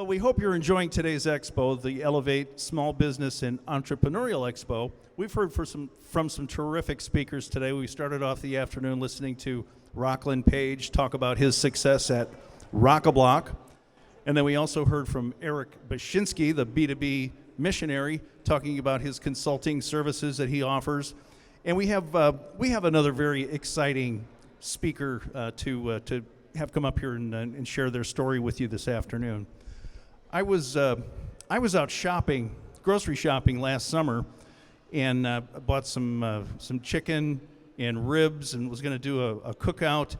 Well, we hope you're enjoying today's expo, the Elevate Small Business and Entrepreneurial Expo. We've heard from some terrific speakers today. We started off the afternoon listening to Rockland Page talk about his success at Rock-A-Block. And then we also heard from Eric Bashinsky, the B2B missionary, talking about his consulting services that he offers. And we have another very exciting speaker to have come up here and share their story with you this afternoon. I was out shopping, grocery shopping last summer, and bought some chicken and ribs, and was going to do a cookout,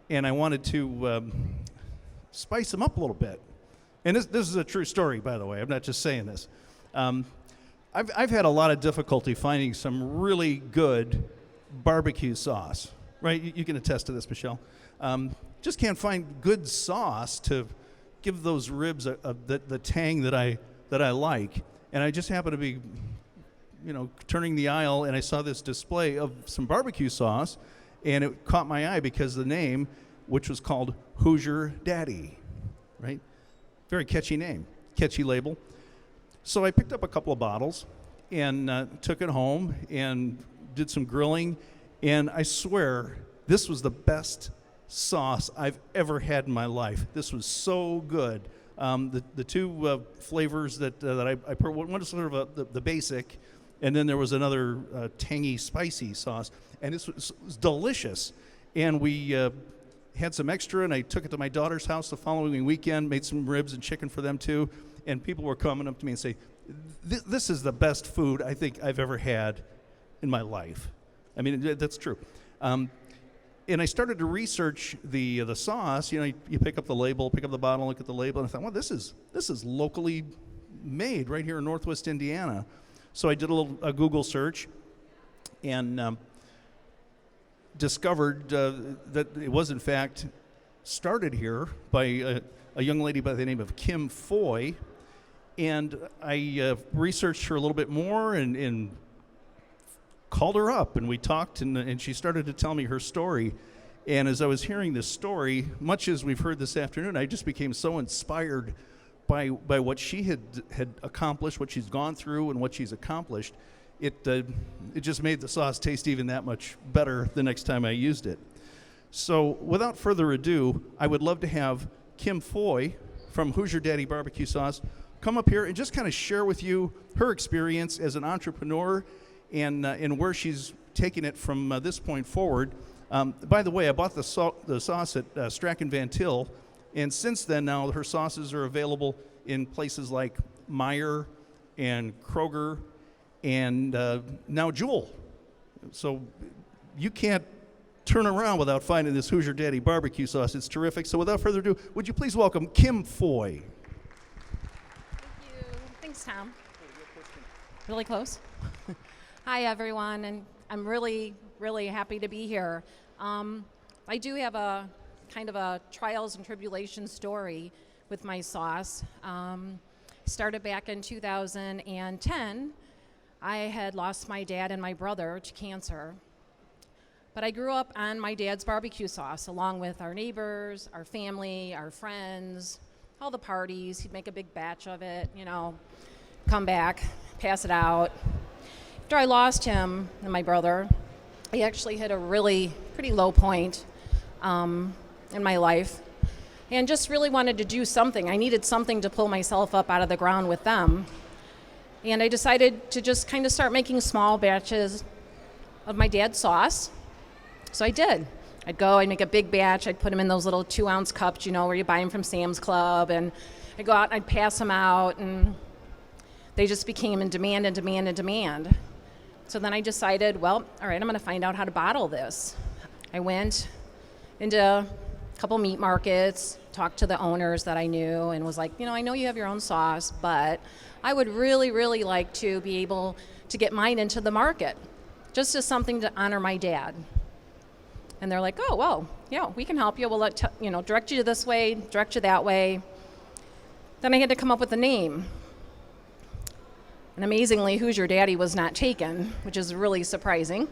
and I wanted to spice them up a little bit. And this is a true story, by the way. I'm not just saying this. I've had a lot of difficulty finding some really good barbecue sauce. Right? You can attest to this, Michelle. Just can't find good sauce to give those ribs the tang that I like. And I just happened to be, turning the aisle, and I saw this display of some barbecue sauce, and it caught my eye because the name, which was called Hoosier Daddy, right? Very catchy name, catchy label. So I picked up a couple of bottles and took it home and did some grilling, and I swear this was the best sauce I've ever had in my life. This was so good. The two flavors that I put, one was sort of the basic, and then there was another tangy, spicy sauce, and this was delicious. And we had some extra, and I took it to my daughter's house the following weekend, made some ribs and chicken for them too, and people were coming up to me and say, this is the best food I think I've ever had in my life. I mean, that's true. And I started to research the sauce. You pick up the label, pick up the bottle, look at the label, and I thought, well, this is locally made right here in Northwest Indiana. So I did a Google search and discovered that it was, in fact, started here by a young lady by the name of Kim Foy. And I researched her a little bit more and called her up, and we talked, and she started to tell me her story. And as I was hearing this story, much as we've heard this afternoon, I just became so inspired by what she had accomplished, what she's gone through, and what she's accomplished. It just made the sauce taste even that much better the next time I used it. So without further ado, I would love to have Kim Foy from Hoosier Daddy BBQ Sauce come up here and just kind of share with you her experience as an entrepreneur and where she's taking it from this point forward. By the way, I bought the sauce at Strachan Van Til, and since then now her sauces are available in places like Meijer and Kroger and now Jewel. So you can't turn around without finding this Hoosier Daddy barbecue sauce. It's terrific. So without further ado, would you please welcome Kim Foy. Thank you. Thanks, Tom. Really close? Hi, everyone, and I'm really, really happy to be here. I do have a kind of a trials and tribulations story with my sauce. Started back in 2010. I had lost my dad and my brother to cancer. But I grew up on my dad's barbecue sauce, along with our neighbors, our family, our friends, all the parties. He'd make a big batch of it, come back, pass it out. After I lost him and my brother, I actually hit a really pretty low point in my life and just really wanted to do something. I needed something to pull myself up out of the ground with them. And I decided to just kind of start making small batches of my dad's sauce. So I did. I'd make a big batch. I'd put them in those little 2-ounce cups, where you buy them from Sam's Club. And I'd go out and I'd pass them out. And they just became in demand and demand and demand. So then I decided, well, all right, I'm going to find out how to bottle this. I went into a couple meat markets, talked to the owners that I knew, and was like, I know you have your own sauce, but I would really, really like to be able to get mine into the market, just as something to honor my dad. And they're like, oh, well, yeah, we can help you. We'll direct you this way, direct you that way. Then I had to come up with a name. And amazingly, Hoosier Daddy was not taken, which is really surprising.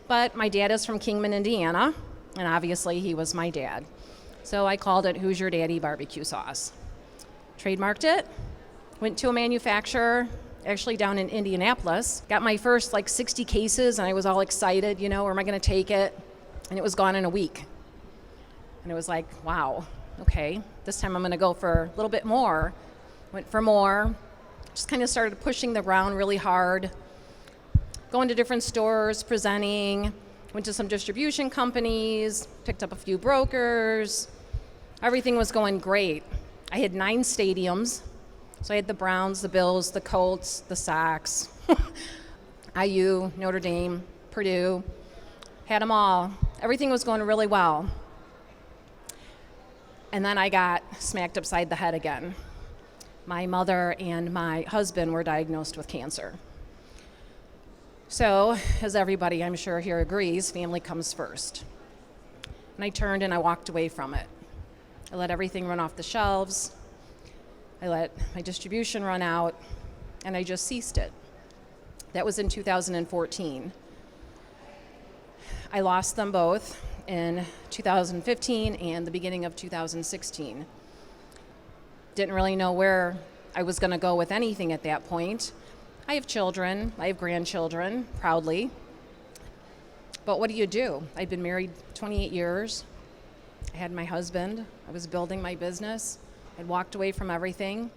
But my dad is from Kingman, Indiana, and obviously he was my dad. So I called it Hoosier Daddy BBQ Sauce. trademarked it, went to a manufacturer, actually down in Indianapolis, got my first like 60 cases, and I was all excited, you know, where am I going to take it? And it was gone in a week. And it was like, wow, okay, this time I'm going to go for a little bit more. Went for more, just kind of started pushing the ground really hard, going to different stores, presenting, went to some distribution companies, picked up a few brokers. Everything was going great. I had 9 stadiums. So I had the Browns, the Bills, the Colts, the Sox, IU, Notre Dame, Purdue, had them all. Everything was going really well. And then I got smacked upside the head again. My mother and my husband were diagnosed with cancer. So, as everybody I'm sure here agrees, family comes first. And I turned and I walked away from it. I let everything run off the shelves. I let my distribution run out, and I just ceased it. That was in 2014. I lost them both in 2015 and the beginning of 2016. Didn't really know where I was going to go with anything at that point. I have children, I have grandchildren, proudly. But what do? I'd been married 28 years. I had my husband. I was building my business. I'd walked away from everything.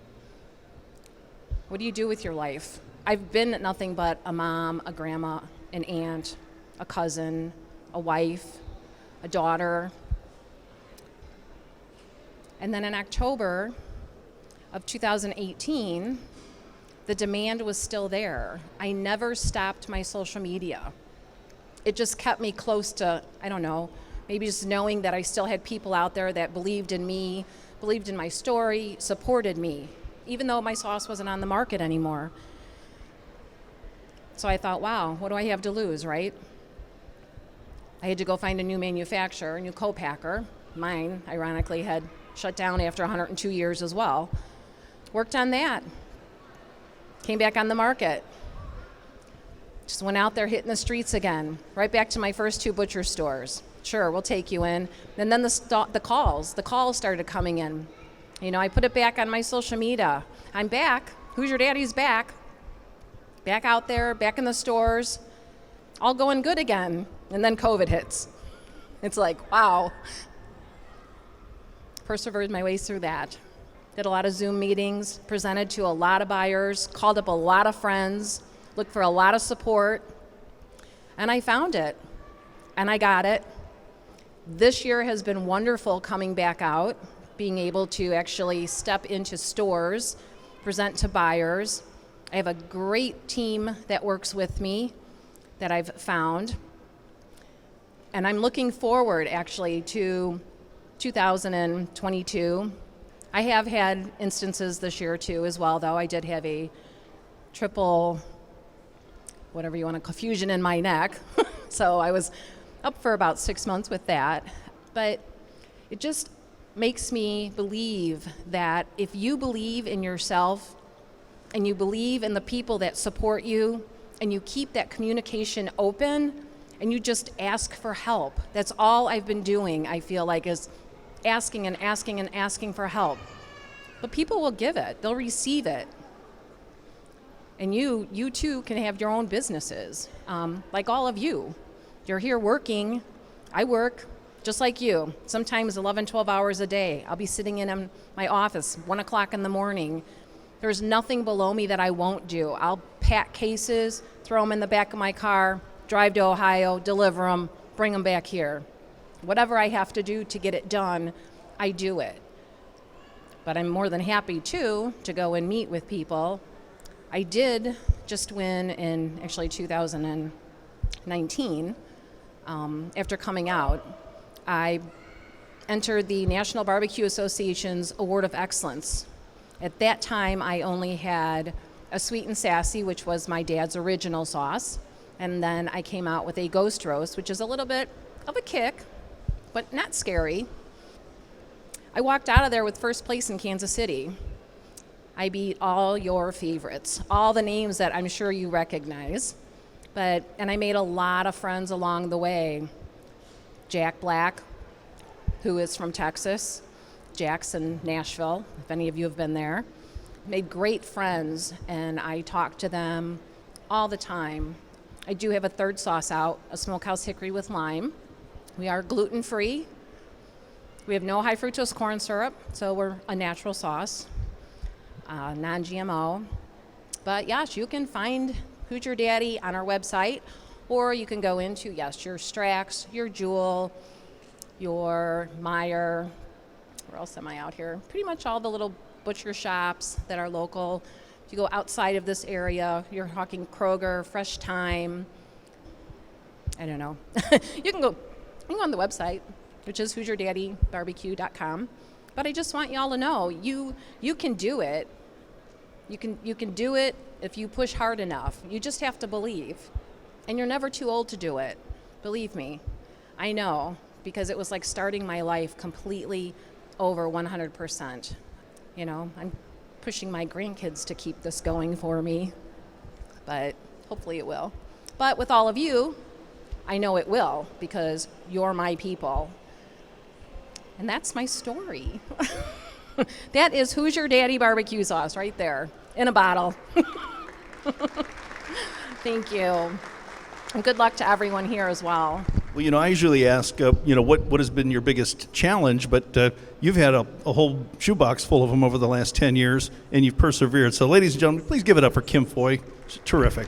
What do you do with your life? I've been nothing but a mom, a grandma, an aunt, a cousin, a wife, a daughter. And then in October of 2018, the demand was still there. I never stopped my social media. It just kept me close to, I don't know, maybe just knowing that I still had people out there that believed in me, believed in my story, supported me, even though my sauce wasn't on the market anymore. So I thought, wow, what do I have to lose, right? I had to go find a new manufacturer, a new co-packer. Mine, ironically, had shut down after 102 years as well. Worked on that. Came back on the market. Just went out there hitting the streets again. Right back to my first 2 butcher stores. Sure, we'll take you in. And then the calls started coming in. You know, I put it back on my social media. I'm back. Hoosier Daddy's back. Back out there, back in the stores. All going good again. And then COVID hits. It's like, wow. Persevered my way through that. Did a lot of Zoom meetings, presented to a lot of buyers, called up a lot of friends, looked for a lot of support. And I found it. And I got it. This year has been wonderful coming back out, being able to actually step into stores, present to buyers. I have a great team that works with me that I've found. And I'm looking forward actually to 2022. I have had instances this year too as well, though. I did have a triple, whatever you want to call, fusion in my neck. So I was up for about 6 months with that. But it just makes me believe that if you believe in yourself and you believe in the people that support you and you keep that communication open and you just ask for help. That's all I've been doing, I feel like, is asking and asking and asking for help. But people will give it. They'll receive it. And you too can have your own businesses, like all of you. You're here working. I work just like you, sometimes 11, 12 hours a day. I'll be sitting in my office, 1 o'clock in the morning. There's nothing below me that I won't do. I'll pack cases, throw them in the back of my car, drive to Ohio, deliver them, bring them back here. Whatever I have to do to get it done, I do it. But I'm more than happy, too, to go and meet with people. I did just win in actually 2019. After coming out, I entered the National Barbecue Association's Award of Excellence. At that time, I only had a Sweet and Sassy, which was my dad's original sauce, and then I came out with a Ghost Roast, which is a little bit of a kick, but not scary. I walked out of there with first place in Kansas City. I beat all your favorites, all the names that I'm sure you recognize. And I made a lot of friends along the way. Jack Black, who is from Texas, Jackson, Nashville, if any of you have been there. Made great friends, and I talk to them all the time. I do have a third sauce out, a smokehouse hickory with lime. We are gluten-free. We have no high fructose corn syrup, so we're a natural sauce, non-GMO. But yes, you can find Hoosier Daddy on our website, or you can go into, yes, your Strax, your Jewel, your Meyer. Where else am I out here? Pretty much all the little butcher shops that are local. If you go outside of this area, you're talking Kroger, Fresh Time. I don't know. You can go on the website, which is HoosierDaddyBBQ.com. But I just want y'all to know, you can do it. You can do it if you push hard enough. You just have to believe. And you're never too old to do it. Believe me. I know, because it was like starting my life completely over 100%. You know, I'm pushing my grandkids to keep this going for me, but hopefully it will. But with all of you, I know it will, because you're my people. And that's my story. That is Hoosier Daddy barbecue sauce right there in a bottle. Thank you. And good luck to everyone here as well. Well, I usually ask, what has been your biggest challenge, but you've had a whole shoebox full of them over the last 10 years, and you've persevered. So, ladies and gentlemen, please give it up for Kim Foy. She's terrific.